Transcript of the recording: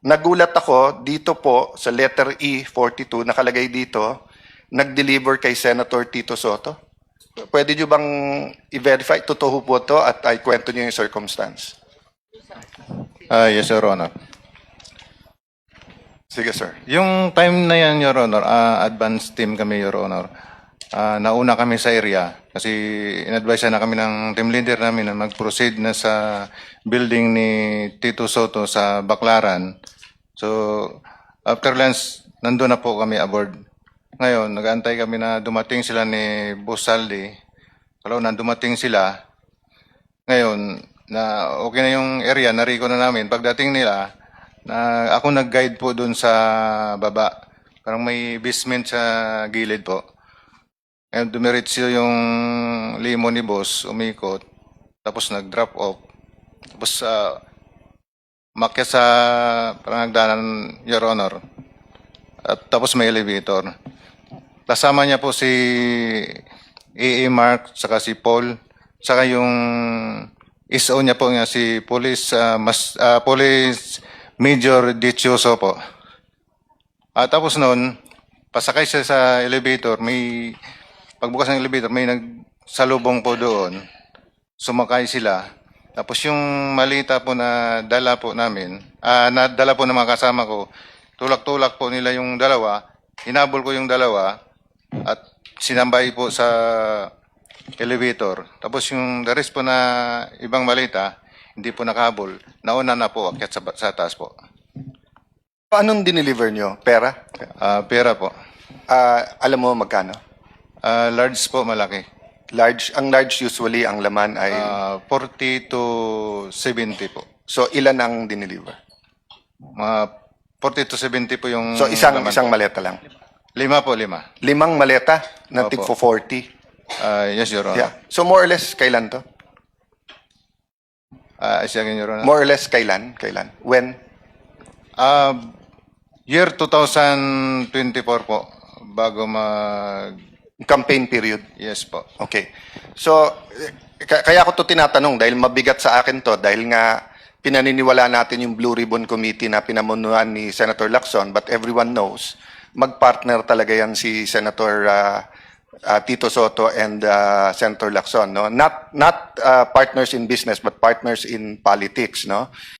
nagulat ako dito po sa letter E42, nakalagay dito, nag-deliver kay Senator Tito Soto. Pwede nyo bang i-verify? Totoo po to at ay kwento nyo yung circumstance. Yes, Your Honor. Sige, sir. Yung time na yan, Your Honor, advance team kami, Your Honor. Nauna kami sa area kasi in-advise na kami ng team leader namin na mag-proceed na sa building ni Tito Soto sa Baclaran. So, after lunch, nandun na po kami aboard. Ngayon, nag-aantay kami na dumating sila ni Boss Saldi. Kalau na dumating sila, ngayon, na okay na yung area, nariko na namin. Pagdating nila, na ako nag-guide po doon sa baba. Parang may basement sa gilid po. Ngayon, dumiretso yung limo ni Boss, umikot. Tapos nag-drop off. Tapos makyat sa parang hagdanan, Your Honor. At tapos may elevator. Kasama niya po si A.A. Mark, saka si Paul, saka yung SO niya po nga si Police, Police Major Dichoso po. Tapos noon, pasakay siya sa elevator, may pagbukas ng elevator, may nagsalubong po doon. Sumakay sila. Tapos yung malita po na dala po namin, na dala po ng mga kasama ko, tulak-tulak po nila yung dalawa, hinabol ko yung dalawa, at sinambay po sa elevator. Tapos yung the rest po na ibang malita, hindi po nakahabol. Nauna na po, akyat sa taas po. Anong dineliver nyo? Pera? Pera po. Alam mo magkano? Large po, malaki. Large, ang large usually ang laman ay 40 to 70 po. so ilan ang dineliver? 40 to 70 po yung So isang laman isang po. maleta lang. 5 po, 5. 5 maleta na Opo. tig 40. Yes, Your Honor. Yeah. So more or less kailan to? Siya again, Your Honor. More or less kailan? Kailan? When? Year 2024 po, bago Campaign period. Yes po. Okay. So, kaya ko to tinatanong dahil mabigat sa akin to dahil nga pinaniniwala natin yung Blue Ribbon Committee na pinamunuan ni Senator Lacson, but everyone knows magpartner talaga yan si Senator Tito Soto and Senator Lacson, no? Not partners in business but partners in politics, no?